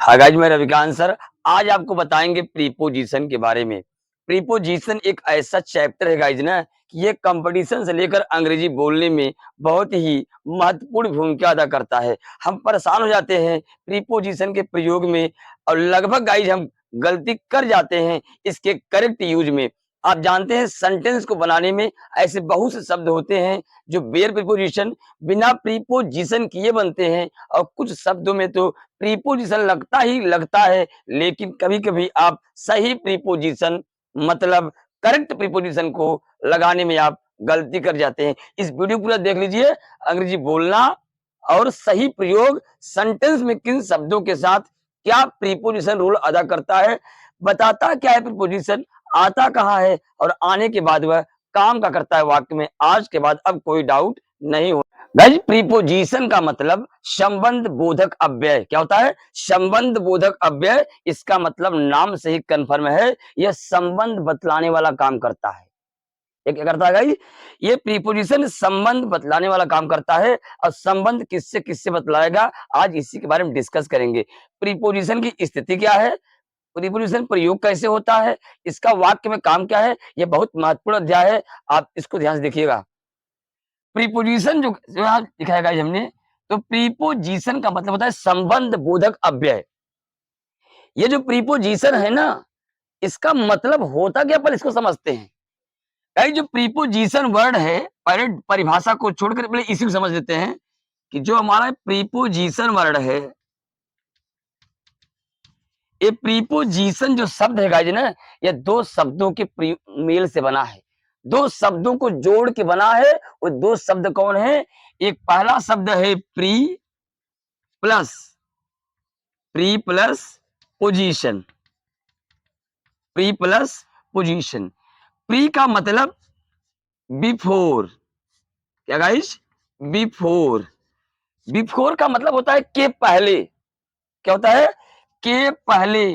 हाँ गाइज, मैं रविकांत सर आज आपको बताएंगे प्रीपोजिशन के बारे में। प्रीपोजिशन एक ऐसा चैप्टर है गाइज ना कि ये कंपटीशन से लेकर अंग्रेजी बोलने में बहुत ही महत्वपूर्ण भूमिका अदा करता है। हम परेशान हो जाते हैं प्रीपोजिशन के प्रयोग में और लगभग गाइज हम गलती कर जाते हैं इसके करेक्ट यूज में। आप जानते हैं सेंटेंस को बनाने में ऐसे बहुत से शब्द होते हैं जो बेयर प्रीपोजिशन बिना प्रीपोजिशन किए बनते हैं और कुछ शब्दों में तो प्रीपोजिशन लगता ही लगता है, लेकिन कभी-कभी आप सही प्रीपोजिशन मतलब करेक्ट प्रीपोजिशन को लगाने में आप गलती कर जाते हैं। इस वीडियो पूरा देख लीजिए। अंग्रेजी बोलना और सही प्रयोग सेंटेंस में किन शब्दों के साथ क्या प्रीपोजिशन रोल अदा करता है, बताता क्या है प्रीपोजिशन, आता कहाँ है और आने के बाद वह काम का करता है वाक्य में। आज के बाद अब कोई डाउट नहीं हो। गाइस, प्रीपोजिशन का मतलब संबंध बोधक अव्यय क्या होता है? संबंध बोधक अव्यय। इसका मतलब नाम से ही कन्फर्म है, यह संबंध बतलाने वाला काम करता है। ये क्या करता है गाइस? ये प्रीपोजिशन संबंध बतलाने वाला काम करता है। और संबंध किससे किससे बतलाएगा, आज इसी के बारे में डिस्कस करेंगे। प्रीपोजिशन की स्थिति क्या है, प्रीपोजिशन प्रयोग कैसे होता है, इसका वाक्य में काम क्या है, यह बहुत महत्वपूर्ण अध्याय है। आप इसको ध्यान से देखिएगा। प्रीपोजिशन जो यहाँ लिखा है गाइस हमने, तो प्रीपोजिशन का मतलब होता है संबंध बोधक अव्यय। ये जो प्रीपोजिशन है ना, इसका मतलब होता क्या, पर इसको समझते हैं। गाइस, जो प्रीपोजिशन वर्ड है, पहले परिभाषा को छोड़कर पहले इसी को समझ लेते हैं कि जो हमारा प्रीपोजिशन वर्ड है, ये प्रीपोजिशन जो शब्द है गाइस ना, ये दो शब्दों के मेल से बना है। दो शब्दों को जोड़ के बना है। वो दो शब्द कौन है? एक पहला शब्द है plus pre plus position. Pre plus position. Pre का मतलब बिफोर। क्या गाइस? बिफोर। बिफोर का मतलब होता है के पहले। क्या होता है? के पहले।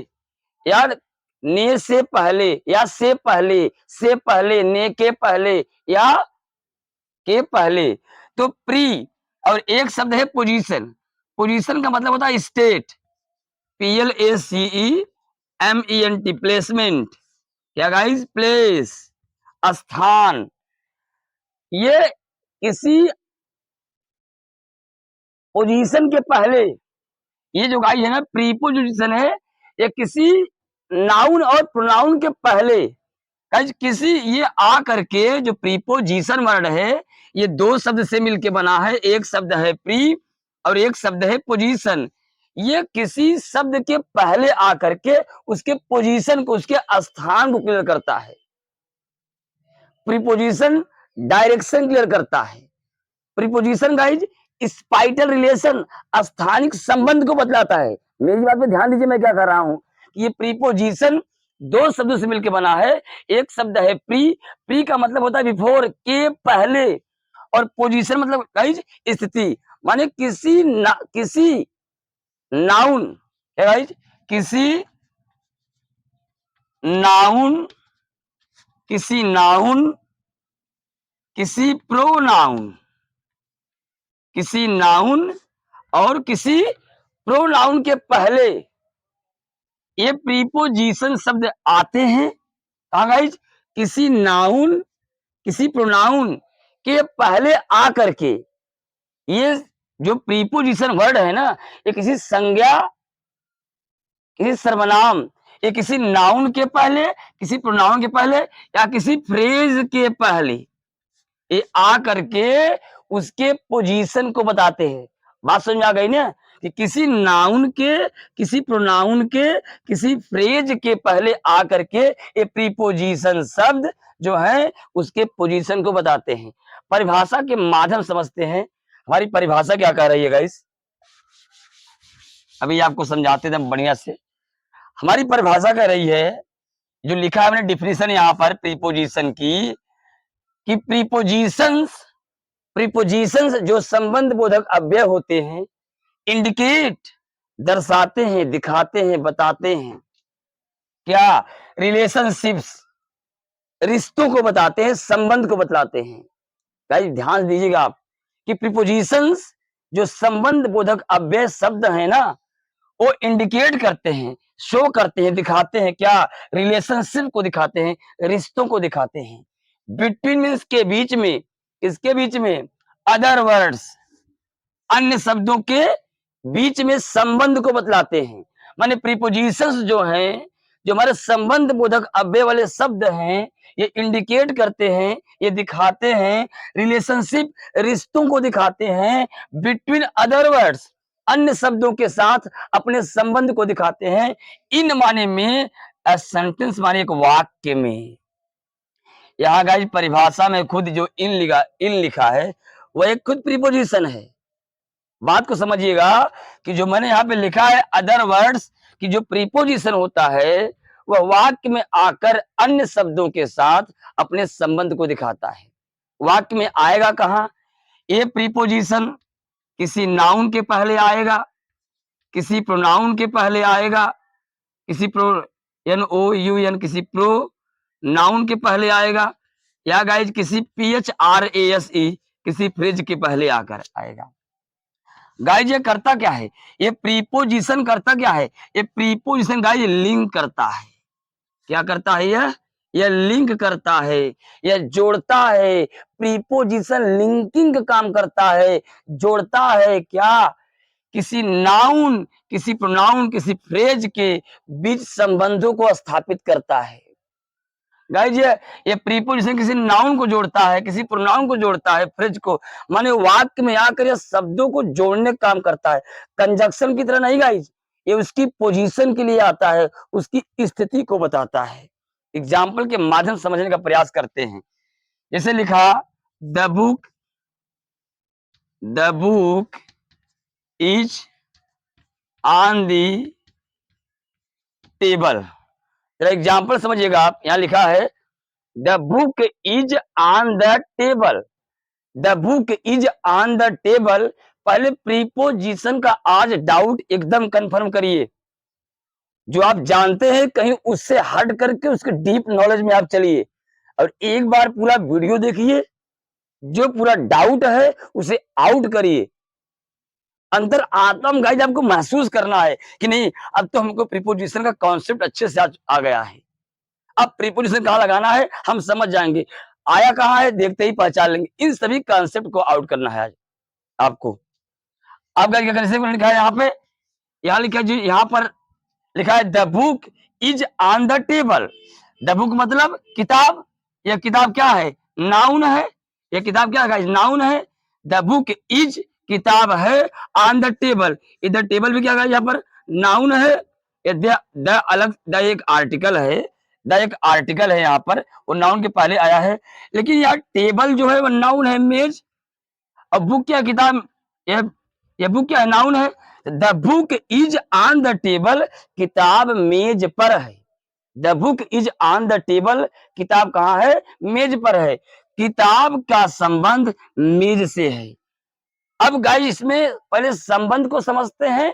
यार, ने से पहले या से पहले ने के पहले या के पहले। तो प्री और एक शब्द है पोजीशन। पोजीशन का मतलब होता है स्टेट। PLACEMENT, placement. क्या गाइस? प्लेस, स्थान। ये किसी पोजीशन के पहले, ये जो गाइस है ना प्रीपोजिशन है, ये किसी नाउन और प्रोनाउन के पहले। गाइस, किसी ये आ करके जो प्रीपोजिशन वर्ड है, ये दो शब्द से मिलके बना है। एक शब्द है प्री और एक शब्द है पोजीशन। ये किसी शब्द के पहले आकर के उसके पोजीशन को, उसके स्थान को क्लियर करता है। प्रीपोजिशन डायरेक्शन क्लियर करता है। प्रीपोजिशन गाइज स्पाइटल रिलेशन, स्थानिक संबंध को बतलाता है। मेरी बात पे ध्यान दीजिए, मैं क्या कर रहा हूं कि ये प्रीपोजिशन दो शब्दों से मिलकर बना है। एक शब्द है प्री। प्री का मतलब होता है बिफोर, के पहले। और पोजीशन मतलब गाइज स्थिति, माने किसी नाउन है गाइज, किसी नाउन, किसी नाउन, किसी प्रोनाउन, किसी नाउन और किसी प्रोनाउन के पहले ये प्रीपोजिशन शब्द आते हैं। कहाँ गाइज? किसी नाउन, किसी प्रोनाउन के पहले आ करके। ये जो प्रीपोजिशन वर्ड है ना, ये किसी संज्ञा, किसी सर्वनाम, ये किसी नाउन के पहले, किसी प्रोनाउन के पहले या किसी फ्रेज के पहले ये आ करके उसके पोजीशन को बताते हैं। बात समझ में आ गई ना कि किसी नाउन के, किसी प्रोनाउन के, किसी फ्रेज के पहले आ करके ये प्रीपोजिशन शब्द जो है उसके पोजीशन को बताते हैं। परिभाषा के माध्यम समझते हैं। हमारी परिभाषा क्या कह रही है गाइस, अभी आपको समझाते थे बढ़िया से। हमारी परिभाषा कह रही है, जो लिखा है हमने डिफिनेशन यहाँ पर प्रीपोजिशन की, कि प्रीपोजिशंस, प्रीपोजिशंस जो संबंध बोधक अव्यय होते हैं, इंडिकेट दर्शाते हैं, दिखाते हैं, बताते हैं। क्या? रिलेशनशिप्स, रिश्तों को बताते हैं, संबंध को बतलाते हैं। गाइस ध्यान दीजिएगा आप कि प्रीपोजिशंस जो संबंध बोधक अव्यय शब्द है ना, वो इंडिकेट करते हैं, शो करते हैं, दिखाते हैं क्या, रिलेशनशिप को दिखाते हैं, रिश्तों को दिखाते हैं। बिटवीन मीन्स के बीच में, किसके बीच में, अदर वर्ड्स, अन्य शब्दों के बीच में संबंध को बतलाते हैं। माने प्रीपोजिशंस जो हैं, जो हमारे संबंध बोधक अव्यय वाले शब्द हैं, ये इंडिकेट करते हैं, ये दिखाते हैं, रिलेशनशिप, रिश्तों को दिखाते हैं, बिटवीन अदर वर्ड्स, अन्य शब्दों के साथ अपने संबंध को दिखाते हैं। इन माने में, सेंटेंस माने एक वाक्य में। यहाँ गाइस परिभाषा में खुद जो इन लिखा है, वह एक खुद प्रीपोजिशन है। बात को समझिएगा कि जो मैंने यहाँ पे लिखा है अदर वर्ड्स की जो प्रीपोजिशन होता है, वह वाक्य में आकर अन्य शब्दों के साथ अपने संबंध को दिखाता है। वाक्य में आएगा कहाँ? ये प्रीपोजिशन किसी नाउन के पहले आएगा, किसी प्रोनाउन के पहले आएगा, किसी NOUN किसी प्रो नाउन के पहले आएगा, या गाइज किसी PHRASE किसी फ्रेज के पहले आकर आएगा। गाइज ये करता क्या है? ये प्रीपोजिशन करता क्या है? ये प्रीपोजिशन गाइज लिंक करता है। क्या करता है यह लिंक करता है, यह जोड़ता है। प्रीपोजिशन लिंकिंग का काम करता है, जोड़ता है क्या, किसी नाउन, किसी प्रोनाउन, किसी फ्रेज के बीच संबंधों को स्थापित करता है। गाइज ये प्रीपोजिशन किसी नाउन को जोड़ता है, किसी प्रोनाउन को जोड़ता है, फ्रेज को, माने वाक्य में आकर यह शब्दों को जोड़ने का काम करता है। कंजक्शन की तरह नहीं गाइज, ये उसकी पोजीशन के लिए आता है, उसकी स्थिति को बताता है। एग्जाम्पल के माध्यम समझने का प्रयास करते हैं। जैसे लिखा the book is on the table. जरा एग्जाम्पल समझिएगा आप, यहां लिखा है the book is on the table. The book is on the table. पहले प्रीपोजिशन का आज डाउट एकदम कंफर्म करिए। जो आप जानते हैं कहीं उससे हट करके उसके डीप नॉलेज में आप चलिए और एक बार पूरा वीडियो देखिए। जो पूरा डाउट है उसे आउट करिए। अंतर आत्मा में गाइस आपको महसूस करना है कि नहीं, अब तो हमको प्रीपोजिशन का कॉन्सेप्ट अच्छे से आ गया है। अब प्रीपोजिशन कहाँ लगाना है हम समझ जाएंगे, आया कहाँ है देखते ही पहचान लेंगे। इन सभी कॉन्सेप्ट को आउट करना है आज आपको। अब क्या लिखा है यहाँ पे, यहाँ लिखा है जी, यहाँ पर लिखा है the book is on the table. The book मतलब किताब। यह किताब क्या है? नाउन है। यह किताब क्या है? नाउन है। द बुक इज किताब है, ऑन द टेबल, इधर टेबल भी क्या है यहाँ पर नाउन है। द अलग द एक आर्टिकल है, द एक आर्टिकल है यहाँ पर, वो नाउन के पहले आया है। लेकिन यार टेबल जो है वो नाउन है, मेज। और बुक क्या किताब, यह बुक क्या है? नाउन है। The book is on the table, किताब मेज पर है। The book is on the table, किताब कहाँ है? मेज पर है। किताब का संबंध मेज से है। अब गाइस इसमें पहले संबंध को समझते हैं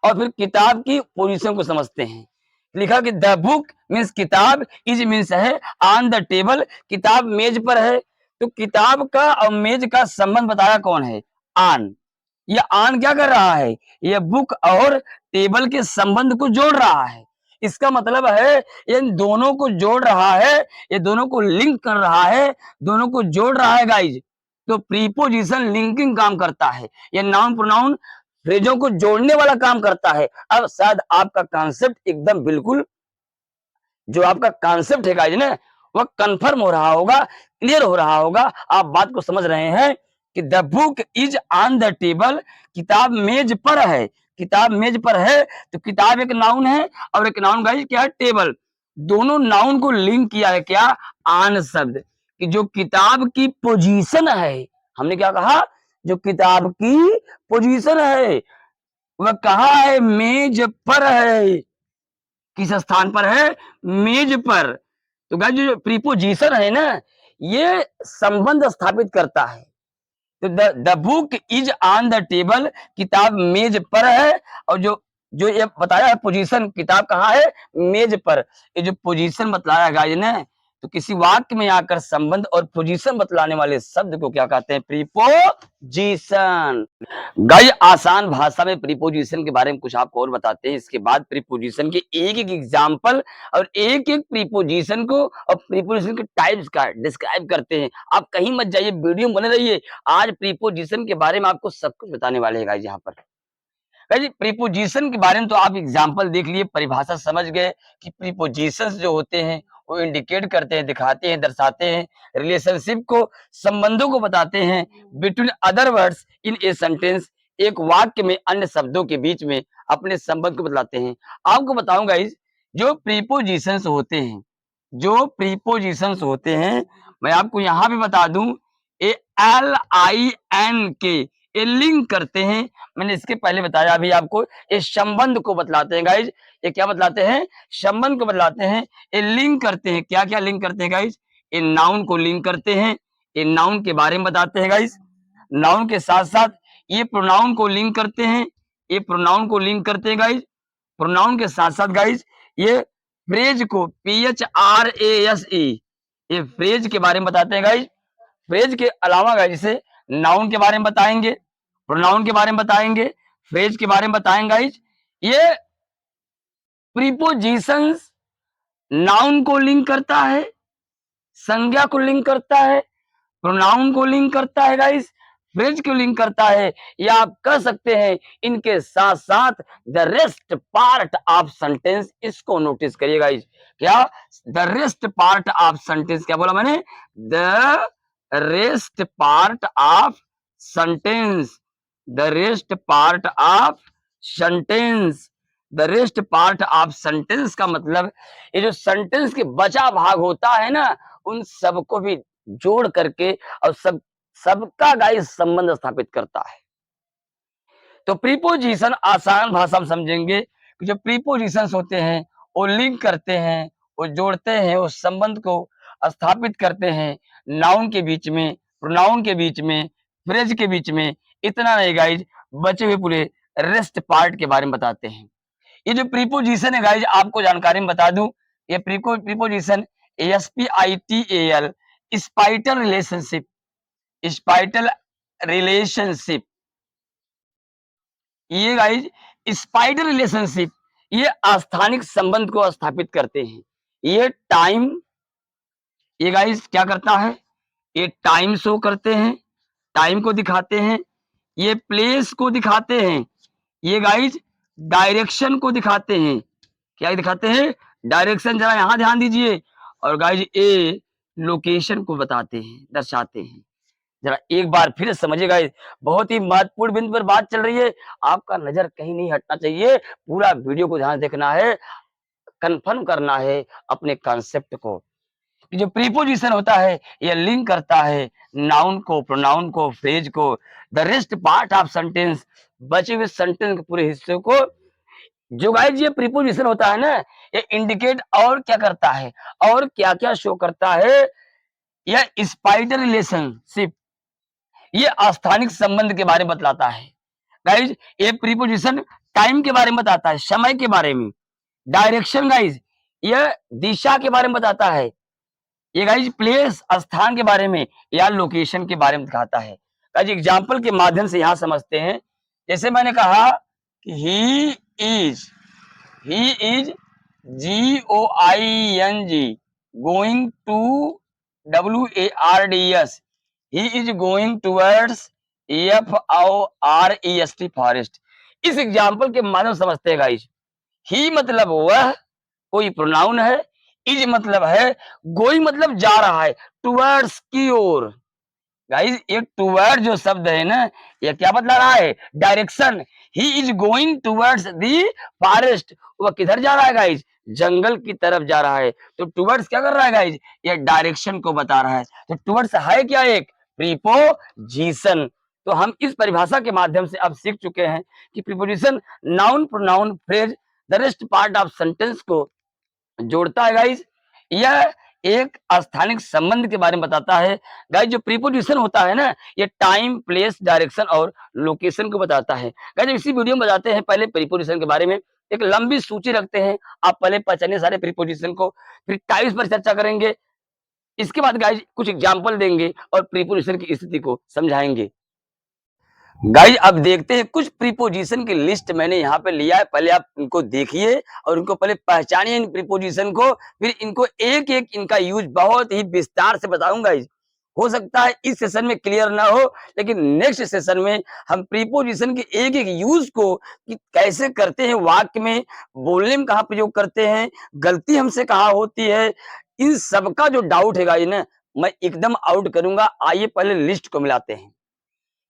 और फिर किताब की पोजीशन को समझते हैं। लिखा कि द बुक मीन्स किताब, इज मीन्स है, ऑन द टेबल किताब मेज पर है। तो किताब का और मेज का संबंध बताया कौन है? ऑन। ये ऑन क्या कर रहा है? ये बुक और टेबल के संबंध को जोड़ रहा है। इसका मतलब है इन दोनों को जोड़ रहा है, ये दोनों को लिंक कर रहा है, दोनों को जोड़ रहा है गाइज। तो प्रीपोजिशन लिंकिंग काम करता है, ये नाउन प्रोनाउन फ्रेजों को जोड़ने वाला काम करता है। अब शायद आपका कॉन्सेप्ट एकदम बिल्कुल, जो आपका कॉन्सेप्ट है गाइज ना, वह कंफर्म हो रहा होगा, क्लियर हो रहा होगा। आप बात को समझ रहे हैं कि the book is on the table, किताब मेज पर है। किताब मेज पर है तो किताब एक नाउन है और एक नाउन गाइज क्या है? टेबल। दोनों नाउन को लिंक किया है क्या? ऑन शब्द कि जो किताब की पोजीशन है। हमने क्या कहा? जो किताब की पोजीशन है वह कहाँ है? मेज पर है। किस स्थान पर है? मेज पर। तो गाइस जो प्रीपोजिशन है ना, ये संबंध स्थापित करता है। तो the book is on the table, किताब मेज पर है। और जो जो ये बताया है पोजीशन, किताब कहाँ है? मेज पर। ये जो पोजीशन बतलाया गाइस ने, तो किसी वाक्य में आकर संबंध और पोजीशन बतलाने वाले शब्द को क्या कहते हैं? प्रीपोजिशन। गाइस आसान भाषा में प्रीपोजिशन के बारे में कुछ आपको और बताते हैं। इसके बाद प्रीपोजिशन के एक एक एग्जाम्पल और एक एक प्रीपोजिशन को और प्रीपोजिशन के टाइप्स का डिस्क्राइब करते हैं। आप कहीं मत जाइए, वीडियो में बने रहिए। आज प्रीपोजिशन के बारे में आपको सब कुछ बताने वाले हैं गाइस यहाँ पर। गाइस प्रीपोजिशन के बारे में तो आप एग्जाम्पल देख लिए, परिभाषा समझ गए कि प्रीपोजिशंस जो होते हैं वो इंडिकेट करते हैं, दिखाते हैं, दर्शाते हैं, रिलेशनशिप को, संबंधों को बताते हैं between other words in a sentence, एक वाक्य में अन्य शब्दों के बीच में अपने संबंध को बतलाते हैं। आपको बताऊं गाइस, जो प्रीपोजिशंस होते हैं, जो प्रीपोजिशंस होते हैं, मैं आपको यहाँ पे बता दूं, LINK ये लिंक करते हैं। मैंने इसके पहले बताया अभी आपको, ये संबंध को बतलाते हैं गाइज। ये क्या बतलाते हैं? संबंध को बतलाते हैं। ये लिंक करते हैं, क्या क्या लिंक करते हैं गाइज? ये नाउन को लिंक करते हैं, ये नाउन के बारे में बताते हैं गाइज। नाउन के साथ साथ ये प्रोनाउन को लिंक करते हैं, ये प्रोनाउन को लिंक करते हैं गाइज। प्रोनाउन के साथ साथ गाइज ये फ्रेज को PHRASE ये फ्रेज के बारे में बताते हैं गाइज। फ्रेज के अलावा गाइज जैसे नाउन के बारे में बताएंगे, प्रोनाउन के बारे में बताएंगे, फ्रेज के बारे में बताएंगे गाइज। ये प्रीपोजिशंस नाउन को लिंक करता है, संज्ञा को लिंक करता है, प्रोनाउन को लिंक करता है गाइज, फ्रेज को लिंक करता है, या आप कह सकते हैं इनके साथ साथ the rest part of sentence. इसको नोटिस करिए गाइज, क्या? The rest part of sentence. क्या बोला मैंने? The rest part of sentence, the rest part of sentence. The rest part of sentence का मतलब ये जो सेंटेंस के बचा भाग होता है ना, उन सबको भी जोड़ करके और सबका गाइस संबंध स्थापित करता है। तो प्रीपोजिशन आसान भाषा में समझेंगे कि जो प्रीपोजिशंस होते हैं वो लिंक करते हैं, वो जोड़ते हैं, उस संबंध को स्थापित करते हैं नाउन के बीच में, प्रोनाउन के बीच में, फ्रेज के बीच में। इतना नहीं गाइज, बचे हुए पूरे रेस्ट पार्ट के बारे में बताते हैं। ये जो प्रीपोजिशन है गाइज, आपको जानकारी में बता दूं, ये प्रीपोजिशन SPITAL स्पाइटल रिलेशनशिप, स्पाइटल रिलेशनशिप, ये गाइज स्पाइटल रिलेशनशिप ये स्थानिक संबंध को स्थापित करते हैं। ये टाइम, ये गाइज क्या करता है? ये टाइम शो करते हैं, टाइम को दिखाते हैं। ये प्लेस को दिखाते हैं, ये गाइज डायरेक्शन को दिखाते हैं। क्या दिखाते हैं? डायरेक्शन। जरा यहां ध्यान दीजिए। और गाइज ये लोकेशन को बताते हैं, दर्शाते हैं। जरा एक बार फिर समझिएगा, बहुत ही महत्वपूर्ण बिंदु पर बात चल रही है। आपका नजर कहीं नहीं हटना चाहिए, पूरा वीडियो को ध्यान देखना है, कंफर्म करना है अपने कॉन्सेप्ट को। जो प्रीपोजिशन होता है ये लिंक करता है नाउन को, प्रोनाउन को, फ्रेज को, the rest part of sentence, बचे हुए सेंटेंस के पूरे हिस्से को। जो गाइस ये प्रीपोजिशन होता है ना, ये इंडिकेट और क्या करता है, और क्या क्या शो करता है? यह स्पाइडर रिलेशनशिप, ये स्थानिक संबंध के बारे में बतलाता है। गाइज ये प्रीपोजिशन टाइम के बारे में बताता है, समय के बारे में। डायरेक्शन गाइज ये दिशा के बारे में बताता है। ये गाइज प्लेस स्थान के बारे में या लोकेशन के बारे में दिखाता है। गाइज एग्जांपल के माध्यम से यहां समझते हैं। जैसे मैंने कहा कि ही इज GOING गोइंग टू WARDS, he is going towards FOREST forest. इस एग्जाम्पल के माध्यम समझते हैं गाइज। ही मतलब वह, कोई प्रोनाउन है, इज मतलब है, गोइंग मतलब जा रहा है, टुवर्ड्स की ओर। गाइज एक टुवर्ड जो शब्द है ना, ये क्या बतला रहा है? Direction. He is going towards the forest, वह किधर जा रहा है गाइज? जंगल की तरफ जा रहा है। तो टुवर्ड्स क्या कर रहा है गाइज? ये डायरेक्शन को बता रहा है। तो टुवर्ड्स है क्या? एक प्रीपोजिशन। तो हम इस परिभाषा के माध्यम से अब सीख चुके हैं कि preposition noun, pronoun, phrase, the rest part of sentence को जोड़ता है गाइज। यह एक स्थानिक संबंध के बारे में बताता है। गाइज जो प्रीपोजिशन होता है ना, ये टाइम, प्लेस, डायरेक्शन और लोकेशन को बताता है। गाइज इसी वीडियो में बताते हैं पहले प्रीपोजिशन के बारे में, एक लंबी सूची रखते हैं। आप पहले पहचानिए सारे प्रीपोजिशन को, फिर टाइप्स पर चर्चा करेंगे, इसके बाद गाइज कुछ एग्जाम्पल देंगे और प्रीपोजिशन की स्थिति को समझाएंगे। गाइज अब देखते हैं कुछ प्रीपोजिशन की लिस्ट मैंने यहाँ पे लिया है, पहले आप इनको देखिए और इनको पहले पहचानिए इन प्रीपोजिशन को, फिर इनको एक एक इनका यूज बहुत ही विस्तार से बताऊंगा। हो सकता है इस सेशन में क्लियर ना हो, लेकिन नेक्स्ट सेशन में हम प्रीपोजिशन के एक एक यूज को कि कैसे करते हैं, वाक्य में बोलने में कहाँ प्रयोग करते हैं, गलती हमसे कहाँ होती है, इन सबका जो डाउट है गाइज ना मैं एकदम आउट करूंगा। आइए पहले लिस्ट को मिलाते हैं।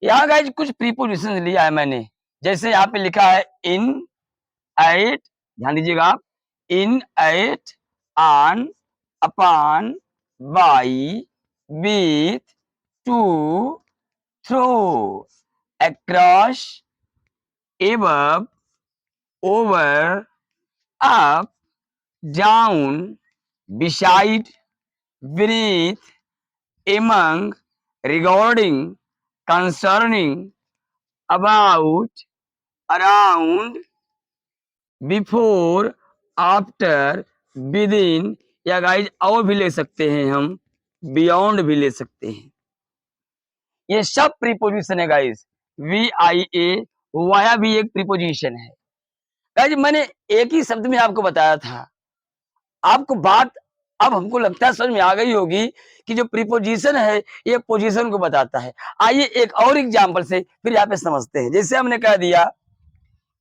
यहाँ गाइज कुछ प्रीपोजिशन लिया है मैंने, जैसे यहाँ पे लिखा है इन, एट, ध्यान दीजिएगा आप, in, at, on, upon, by, with, to, through, across, above, over, up, down, beside, beneath, among, regarding, concerning, about, around, before, after, within, yeah guys और भी ले सकते हैं हम, बियॉन्ड भी ले सकते हैं। ये सब प्रीपोजिशन है guys. V I A via भी एक प्रीपोजिशन है। गाइज मैंने एक ही शब्द में आपको बताया था, आपको बात अब हमको लगता है समझ में आ गई होगी कि जो प्रीपोजिशन है ये पोजीशन को बताता है। आइए एक और एग्जांपल से फिर यहाँ पे समझते हैं। जैसे हमने कह दिया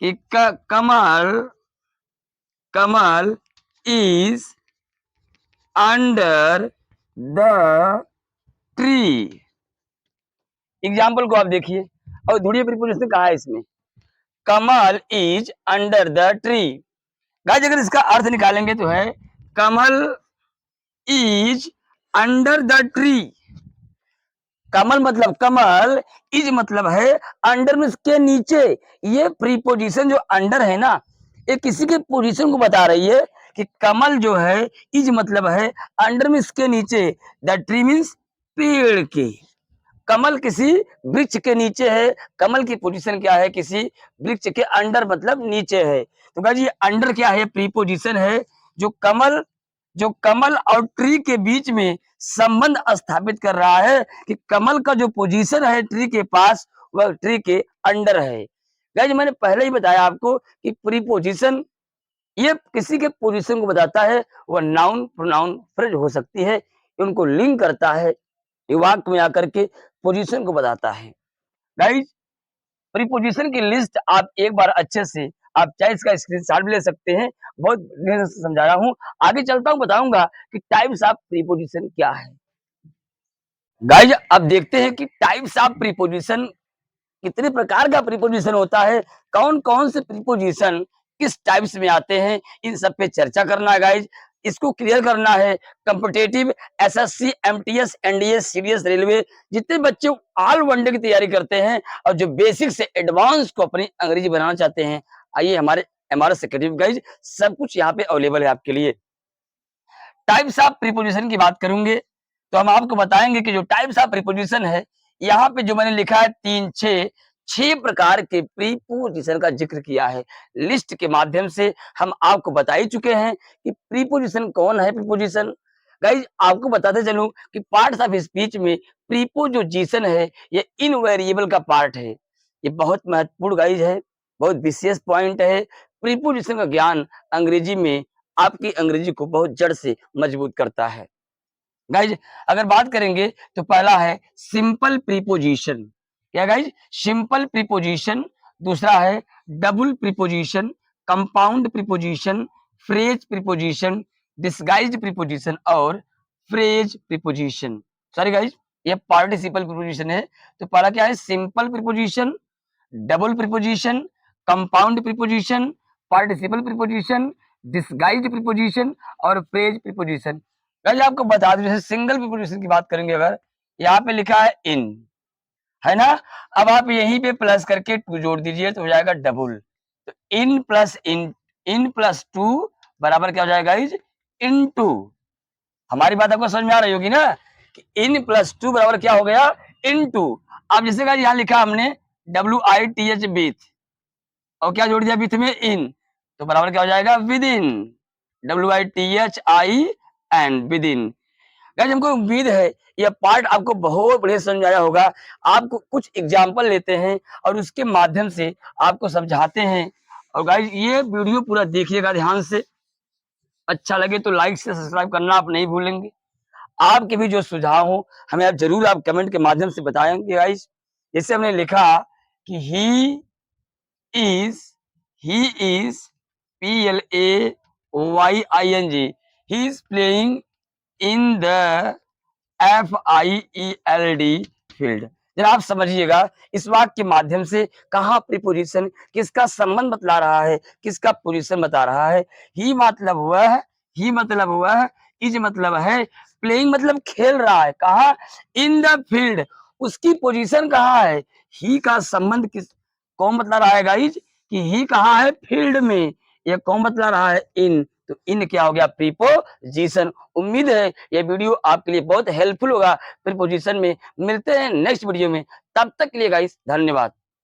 कि Kamal, Kamal is under the tree. Example को आप देखिए और ढूंढिए प्रीपोजिशन कहाँ है इसमें। Kamal is under the tree. Guys अगर इसका अर्थ निकालेंगे तो है Kamal is under the tree. Kamal मतलब कमल, इज मतलब है अंडर में के नीचे। ये प्रीपोजिशन जो अंडर है ना, ये किसी के पोजीशन को बता रही है कि कमल जो है इज मतलब है अंडर में के नीचे, द ट्री मीन्स पेड़ के। कमल किसी वृक्ष के नीचे है, कमल की पोजीशन क्या है, किसी वृक्ष के अंडर मतलब नीचे है। तो गाइस ये अंडर क्या है, प्रीपोजिशन है जो कमल और ट्री के बीच में संबंध स्थापित कर रहा है कि कमल का जो पोजीशन है ट्री के पास वह ट्री के अंडर है। गाइस मैंने पहले ही बताया आपको कि प्रीपोजिशन ये किसी के पोजीशन को बताता है, वह नाउन, प्रोनाउन, फ्रेज हो सकती है, उनको लिंक करता है, वाक्य में आकर के पोजीशन को बताता है। गाइस प्रीपोजिशन की लिस्ट आप एक बार अच्छे से आप चाहे इसका स्क्रीनशॉट भी ले सकते हैं, बहुत ढंग से समझाया हूं। आगे चलता हूं बताऊंगा कि टाइप्स ऑफ प्रीपोजिशन क्या है। गाइस अब देखते हैं कि टाइप्स ऑफ प्रीपोजिशन कितने प्रकार का प्रीपोजिशन होता है, कौन कौन से प्रीपोजिशन किस टाइप्स में आते हैं, इन सब पे चर्चा करना है गाइज। इसको क्लियर करना है। Competitive, SSC, MTS, NDS, CDS, railway, जितने बच्चे ऑल वनडे की तैयारी करते हैं और जो बेसिक से एडवांस को अपनी अंग्रेजी बनाना चाहते हैं, आइए हमारे एमआरएस एकेडमी गाइज सब कुछ यहाँ पे अवेलेबल है आपके लिए। टाइप्स ऑफ प्रीपोजिशन की बात करूंगे तो हम आपको बताएंगे कि जो टाइप्स ऑफ प्रीपोजिशन है, यहाँ पे जो मैंने लिखा है छह प्रकार के प्रीपोजिशन का जिक्र किया है। लिस्ट के माध्यम से हम आपको बता ही चुके हैं कि प्रीपोजिशन कौन है। प्रीपोजिशन गाइज आपको बताते चलूं कि पार्ट्स ऑफ स्पीच में प्रीपोजिशन है, ये इनवेरिएबल का पार्ट है। ये बहुत महत्वपूर्ण गाइज है, बहुत विशेष पॉइंट है। प्रीपोजिशन का ज्ञान अंग्रेजी में आपकी अंग्रेजी को बहुत जड़ से मजबूत करता है। गाइज अगर बात करेंगे तो पहला है सिंपल प्रीपोजिशन। क्या गाइज, सिंपल प्रीपोजिशन। दूसरा है double preposition, compound preposition, phrase preposition, disguised preposition और फ्रेज प्रीपोजिशन। सॉरी गाइज ये पार्टिसिपल प्रीपोजिशन है। तो पहला क्या है, simple preposition, double preposition, compound preposition, participle preposition, disguised preposition और फ्रेज प्रीपोजिशन। गाइस आपको बता दूं, जैसे सिंगल प्रीपोजिशन की बात करेंगे, अगर यहाँ पे लिखा है इन, है ना, अब आप यहीं पे प्लस करके टू जोड़ दीजिए तो हो जाएगा डबल। तो इन प्लस टू बराबर क्या हो जाएगा गाइस, इन टू। हमारी बात आपको समझ में आ रही होगी ना कि इन प्लस टू बराबर क्या हो गया, इन टू। अब जैसे गाइस यहाँ लिखा हमने WITH विथ, और क्या जोड़ दिया विथ में, इन, तो बराबर क्या हो जाएगा, with in, WITHIN with in. Guys हमको उम्मीद है यह पार्ट आपको बहुत बढ़िया समझ आया होगा। आपको कुछ एग्जांपल लेते हैं और उसके माध्यम से आपको समझाते हैं। और गाइस ये वीडियो पूरा देखिएगा ध्यान से। अच्छा लगे तो लाइक से सब्सक्राइब करना आप नहीं भूलेंगे। आपके भी जो सुझाव हो हमें आप जरूर आप कमेंट के माध्यम से बताएंगे गाइस। जैसे हमने लिखा कि is he is PLAYING he is playing in the FIELD field. जरा आप समझिएगा इस वाक्य के माध्यम से कहाँ प्रीपोजिशन किसका संबंध बतला रहा है, किसका पोजीशन बता रहा है। ही मतलब वह, ही मतलब वह, इज मतलब है, प्लेइंग मतलब खेल रहा है, कहा इन द फील्ड उसकी पोजीशन कहाँ है, ही का संबंध किस कौन बतला रहा है गाइज कि ही कहाँ है फील्ड में, ये कौन बतला रहा है इन, तो इन क्या हो गया प्रीपोजिशन। उम्मीद है ये वीडियो आपके लिए बहुत हेल्पफुल होगा प्रीपोजिशन में। मिलते हैं नेक्स्ट वीडियो में, तब तक के लिए गाइस धन्यवाद।